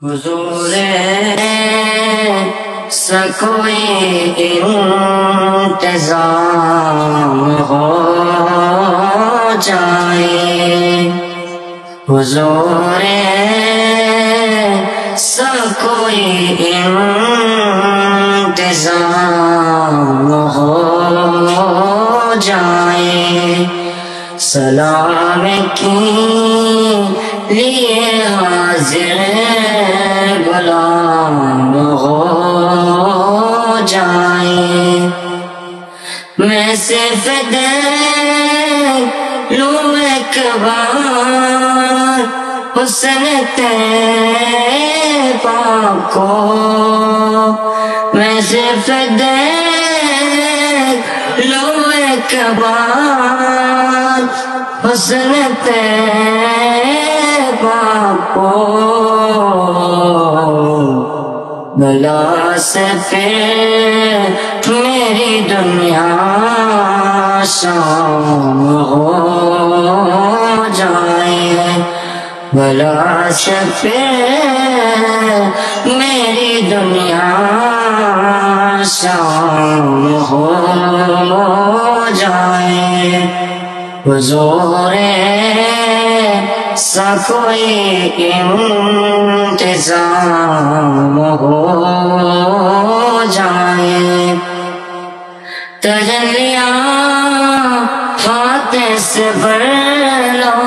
حضور سا کوئی انتظام ہو جائے، حضور سا کوئی انتظام ہو جائے، سلام کی لیے حاضر غلام ہو جائے، میں صرف دیکھ لوں ایک بار حسن طیبہ کو، میں صرف دیکھ لوں ایک بار حسن طیبہ کو، بلا سے پھر میری دنیا شام ہو جائے، بلا سے پھر میری دنیا شام ہو جائے، حضور سا کوئی انتظام ہو جائے، تجلیاں فاتح سے بھر لو،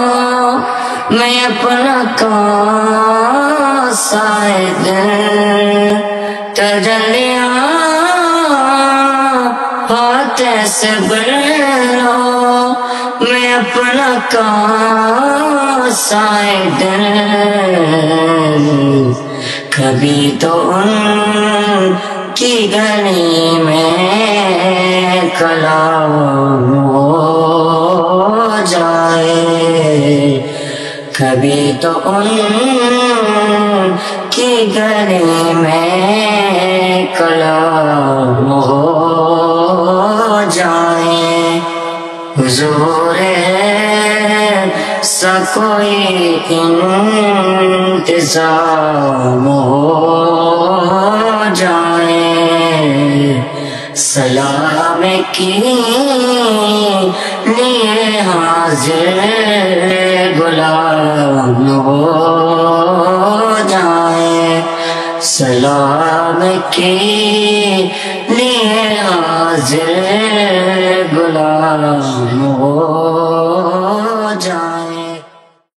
میں اپنا قاصد، تجلیاں فاتح سے بھر لو، میں اپنا قاصد، کبھی تو ان کی گلی میں کلام ہو جائے، کبھی تو ان کی گلی میں کلام ہو جائے، حضور سا کوئی انتظام ہو جائے، سلام کی لیے حاضر غلام ہو جائے، سلام کی لیے حاضر غلام ہو جائے۔